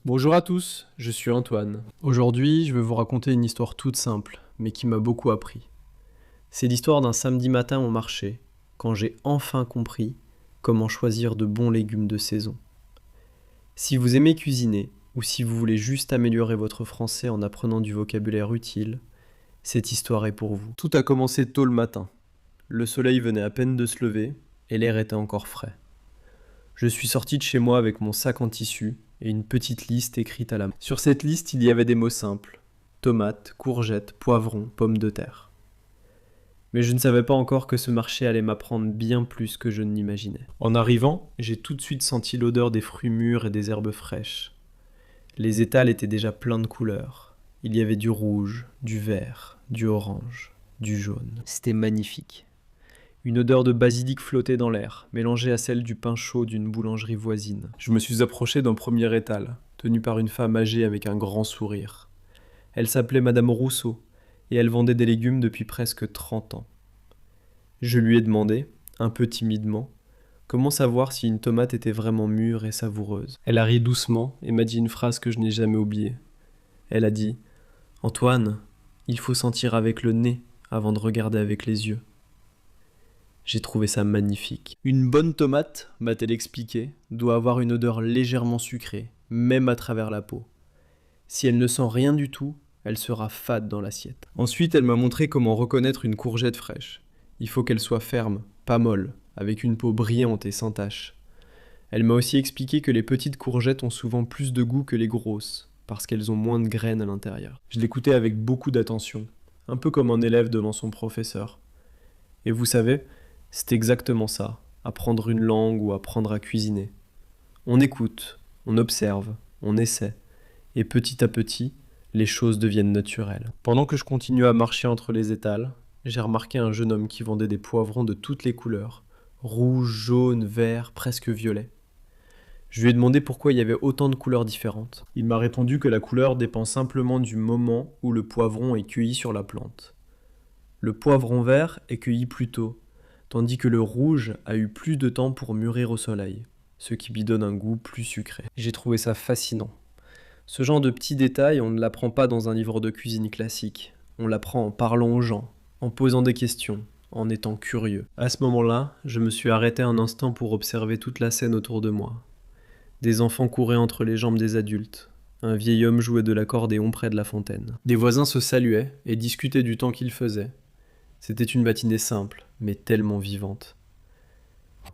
Bonjour à tous, je suis Antoine. Aujourd'hui, je vais vous raconter une histoire toute simple, mais qui m'a beaucoup appris. C'est l'histoire d'un samedi matin au marché, quand j'ai enfin compris comment choisir de bons légumes de saison. Si vous aimez cuisiner, ou si vous voulez juste améliorer votre français en apprenant du vocabulaire utile, cette histoire est pour vous. Tout a commencé tôt le matin. Le soleil venait à peine de se lever, et l'air était encore frais. Je suis sorti de chez moi avec mon sac en tissu et une petite liste écrite à la main. Sur cette liste, il y avait des mots simples: tomates, courgettes, poivrons, pommes de terre. Mais je ne savais pas encore que ce marché allait m'apprendre bien plus que je ne l'imaginais. En arrivant, j'ai tout de suite senti l'odeur des fruits mûrs et des herbes fraîches. Les étals étaient déjà pleins de couleurs. Il y avait du rouge, du vert, du orange, du jaune. C'était magnifique. Une odeur de basilic flottait dans l'air, mélangée à celle du pain chaud d'une boulangerie voisine. Je me suis approché d'un premier étal, tenu par une femme âgée avec un grand sourire. Elle s'appelait Madame Rousseau, et elle vendait des légumes depuis presque 30 ans. Je lui ai demandé, un peu timidement, comment savoir si une tomate était vraiment mûre et savoureuse. Elle a ri doucement et m'a dit une phrase que je n'ai jamais oubliée. Elle a dit « Antoine, il faut sentir avec le nez avant de regarder avec les yeux. » J'ai trouvé ça magnifique. Une bonne tomate, m'a-t-elle expliqué, doit avoir une odeur légèrement sucrée, même à travers la peau. Si elle ne sent rien du tout, elle sera fade dans l'assiette. Ensuite, elle m'a montré comment reconnaître une courgette fraîche. Il faut qu'elle soit ferme, pas molle, avec une peau brillante et sans taches. Elle m'a aussi expliqué que les petites courgettes ont souvent plus de goût que les grosses, parce qu'elles ont moins de graines à l'intérieur. Je l'écoutais avec beaucoup d'attention, un peu comme un élève devant son professeur. Et vous savez, c'est exactement ça, apprendre une langue ou apprendre à cuisiner. On écoute, on observe, on essaie, et petit à petit, les choses deviennent naturelles. Pendant que je continuais à marcher entre les étals, j'ai remarqué un jeune homme qui vendait des poivrons de toutes les couleurs, rouge, jaune, vert, presque violet. Je lui ai demandé pourquoi il y avait autant de couleurs différentes. Il m'a répondu que la couleur dépend simplement du moment où le poivron est cueilli sur la plante. Le poivron vert est cueilli plus tôt, tandis que le rouge a eu plus de temps pour mûrir au soleil, ce qui lui donne un goût plus sucré. J'ai trouvé ça fascinant. Ce genre de petits détails, on ne l'apprend pas dans un livre de cuisine classique. On l'apprend en parlant aux gens, en posant des questions, en étant curieux. À ce moment-là, je me suis arrêté un instant pour observer toute la scène autour de moi. Des enfants couraient entre les jambes des adultes. Un vieil homme jouait de l'accordéon près de la fontaine. Des voisins se saluaient et discutaient du temps qu'il faisait. C'était une matinée simple, mais tellement vivante.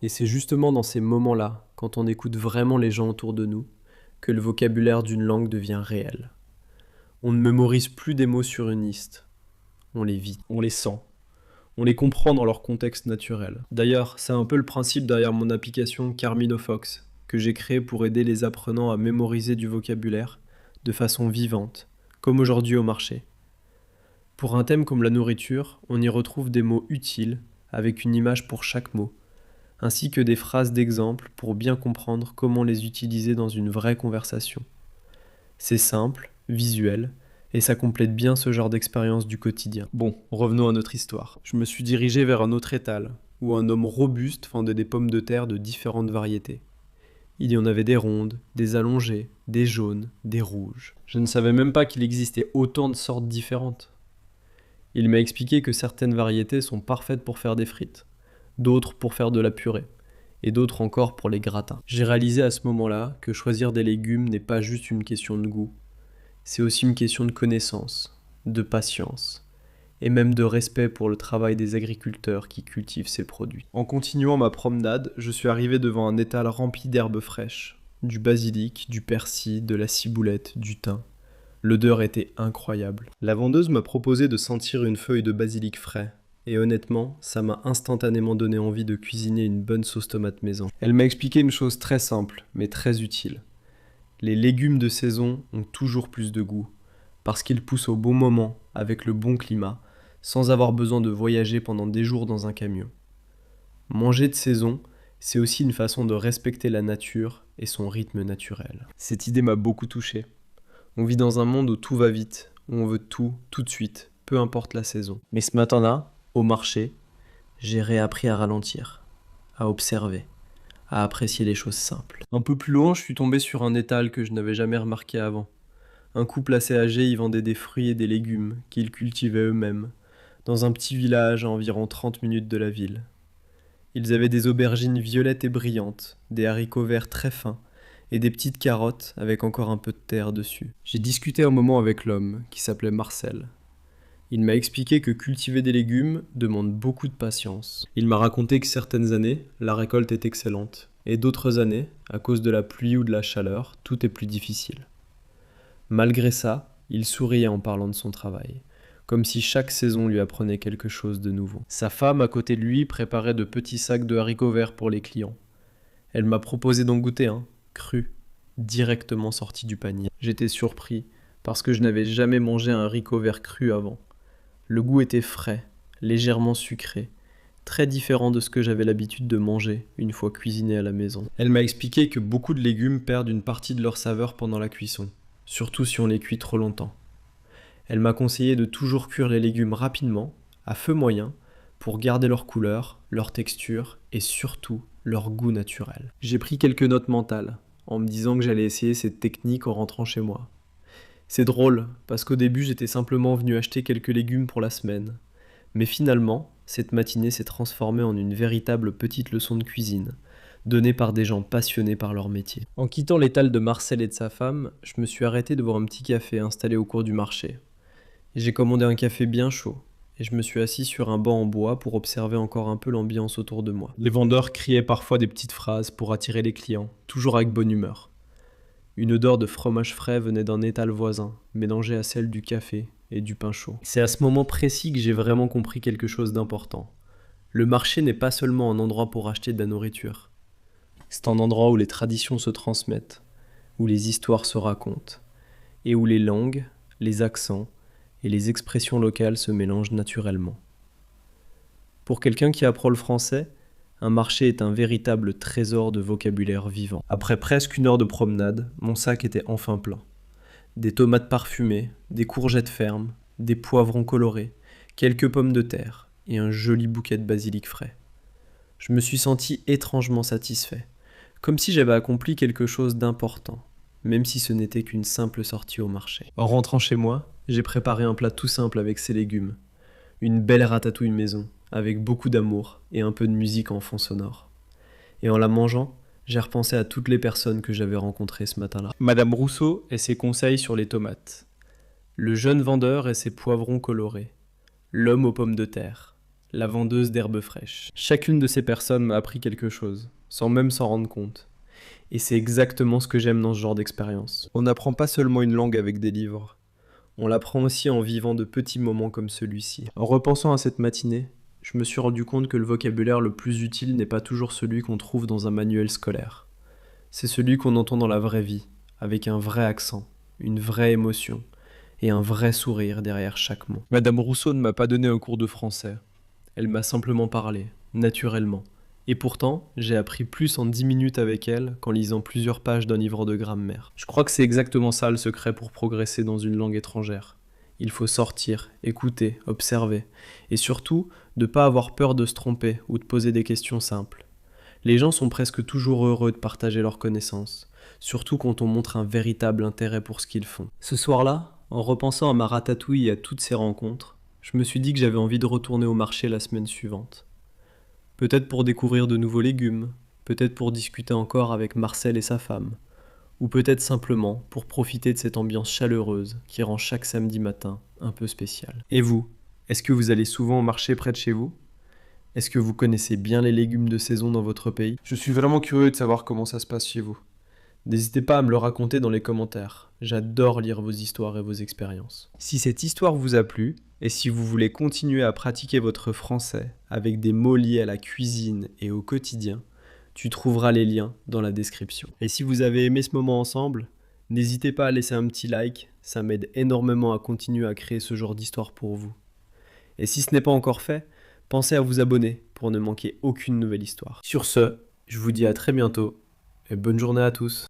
Et c'est justement dans ces moments-là, quand on écoute vraiment les gens autour de nous, que le vocabulaire d'une langue devient réel. On ne mémorise plus des mots sur une liste. On les vit, on les sent. On les comprend dans leur contexte naturel. D'ailleurs, c'est un peu le principe derrière mon application Carminofox, que j'ai créée pour aider les apprenants à mémoriser du vocabulaire de façon vivante, comme aujourd'hui au marché. Pour un thème comme la nourriture, on y retrouve des mots utiles, avec une image pour chaque mot, ainsi que des phrases d'exemple pour bien comprendre comment les utiliser dans une vraie conversation. C'est simple, visuel, et ça complète bien ce genre d'expérience du quotidien. Bon, revenons à notre histoire. Je me suis dirigé vers un autre étal, où un homme robuste vendait des pommes de terre de différentes variétés. Il y en avait des rondes, des allongées, des jaunes, des rouges. Je ne savais même pas qu'il existait autant de sortes différentes. Il m'a expliqué que certaines variétés sont parfaites pour faire des frites, d'autres pour faire de la purée, et d'autres encore pour les gratins. J'ai réalisé à ce moment-là que choisir des légumes n'est pas juste une question de goût, c'est aussi une question de connaissance, de patience, et même de respect pour le travail des agriculteurs qui cultivent ces produits. En continuant ma promenade, je suis arrivé devant un étal rempli d'herbes fraîches, du basilic, du persil, de la ciboulette, du thym. L'odeur était incroyable. La vendeuse m'a proposé de sentir une feuille de basilic frais. Et honnêtement, ça m'a instantanément donné envie de cuisiner une bonne sauce tomate maison. Elle m'a expliqué une chose très simple, mais très utile. Les légumes de saison ont toujours plus de goût, parce qu'ils poussent au bon moment, avec le bon climat, sans avoir besoin de voyager pendant des jours dans un camion. Manger de saison, c'est aussi une façon de respecter la nature et son rythme naturel. Cette idée m'a beaucoup touché. On vit dans un monde où tout va vite, où on veut tout, tout de suite, peu importe la saison. Mais ce matin-là, au marché, j'ai réappris à ralentir, à observer, à apprécier les choses simples. Un peu plus loin, je suis tombé sur un étal que je n'avais jamais remarqué avant. Un couple assez âgé y vendait des fruits et des légumes qu'ils cultivaient eux-mêmes, dans un petit village à environ 30 minutes de la ville. Ils avaient des aubergines violettes et brillantes, des haricots verts très fins, et des petites carottes avec encore un peu de terre dessus. J'ai discuté un moment avec l'homme, qui s'appelait Marcel. Il m'a expliqué que cultiver des légumes demande beaucoup de patience. Il m'a raconté que certaines années, la récolte est excellente, et d'autres années, à cause de la pluie ou de la chaleur, tout est plus difficile. Malgré ça, il souriait en parlant de son travail, comme si chaque saison lui apprenait quelque chose de nouveau. Sa femme, à côté de lui, préparait de petits sacs de haricots verts pour les clients. Elle m'a proposé d'en goûter un, cru, directement sorti du panier. J'étais surpris, parce que je n'avais jamais mangé un haricot vert cru avant. Le goût était frais, légèrement sucré, très différent de ce que j'avais l'habitude de manger une fois cuisiné à la maison. Elle m'a expliqué que beaucoup de légumes perdent une partie de leur saveur pendant la cuisson, surtout si on les cuit trop longtemps. Elle m'a conseillé de toujours cuire les légumes rapidement, à feu moyen, pour garder leur couleur, leur texture et surtout leur goût naturel. J'ai pris quelques notes mentales, en me disant que j'allais essayer cette technique en rentrant chez moi. C'est drôle, parce qu'au début j'étais simplement venu acheter quelques légumes pour la semaine. Mais finalement, cette matinée s'est transformée en une véritable petite leçon de cuisine, donnée par des gens passionnés par leur métier. En quittant l'étal de Marcel et de sa femme, je me suis arrêté devant un petit café installé au cours du marché. J'ai commandé un café bien chaud, et je me suis assis sur un banc en bois pour observer encore un peu l'ambiance autour de moi. Les vendeurs criaient parfois des petites phrases pour attirer les clients, toujours avec bonne humeur. Une odeur de fromage frais venait d'un étal voisin, mélangée à celle du café et du pain chaud. C'est à ce moment précis que j'ai vraiment compris quelque chose d'important. Le marché n'est pas seulement un endroit pour acheter de la nourriture. C'est un endroit où les traditions se transmettent, où les histoires se racontent, et où les langues, les accents et les expressions locales se mélangent naturellement. Pour quelqu'un qui apprend le français, un marché est un véritable trésor de vocabulaire vivant. Après presque une heure de promenade, mon sac était enfin plein. Des tomates parfumées, des courgettes fermes, des poivrons colorés, quelques pommes de terre et un joli bouquet de basilic frais. Je me suis senti étrangement satisfait, comme si j'avais accompli quelque chose d'important, même si ce n'était qu'une simple sortie au marché. En rentrant chez moi, j'ai préparé un plat tout simple avec ces légumes. Une belle ratatouille maison, avec beaucoup d'amour et un peu de musique en fond sonore. Et en la mangeant, j'ai repensé à toutes les personnes que j'avais rencontrées ce matin-là. Madame Rousseau et ses conseils sur les tomates. Le jeune vendeur et ses poivrons colorés. L'homme aux pommes de terre. La vendeuse d'herbes fraîches. Chacune de ces personnes m'a appris quelque chose, sans même s'en rendre compte. Et c'est exactement ce que j'aime dans ce genre d'expérience. On n'apprend pas seulement une langue avec des livres. On l'apprend aussi en vivant de petits moments comme celui-ci. En repensant à cette matinée, je me suis rendu compte que le vocabulaire le plus utile n'est pas toujours celui qu'on trouve dans un manuel scolaire. C'est celui qu'on entend dans la vraie vie, avec un vrai accent, une vraie émotion et un vrai sourire derrière chaque mot. Madame Rousseau ne m'a pas donné un cours de français. Elle m'a simplement parlé, naturellement. Et pourtant, j'ai appris plus en 10 minutes avec elle qu'en lisant plusieurs pages d'un livre de grammaire. Je crois que c'est exactement ça le secret pour progresser dans une langue étrangère. Il faut sortir, écouter, observer, et surtout, de ne pas avoir peur de se tromper ou de poser des questions simples. Les gens sont presque toujours heureux de partager leurs connaissances, surtout quand on montre un véritable intérêt pour ce qu'ils font. Ce soir-là, en repensant à ma ratatouille et à toutes ces rencontres, je me suis dit que j'avais envie de retourner au marché la semaine suivante. Peut-être pour découvrir de nouveaux légumes, peut-être pour discuter encore avec Marcel et sa femme, ou peut-être simplement pour profiter de cette ambiance chaleureuse qui rend chaque samedi matin un peu spécial. Et vous, est-ce que vous allez souvent au marché près de chez vous ? Est-ce que vous connaissez bien les légumes de saison dans votre pays ? Je suis vraiment curieux de savoir comment ça se passe chez vous. N'hésitez pas à me le raconter dans les commentaires. J'adore lire vos histoires et vos expériences. Si cette histoire vous a plu, et si vous voulez continuer à pratiquer votre français avec des mots liés à la cuisine et au quotidien, tu trouveras les liens dans la description. Et si vous avez aimé ce moment ensemble, n'hésitez pas à laisser un petit like, ça m'aide énormément à continuer à créer ce genre d'histoire pour vous. Et si ce n'est pas encore fait, pensez à vous abonner pour ne manquer aucune nouvelle histoire. Sur ce, je vous dis à très bientôt et bonne journée à tous.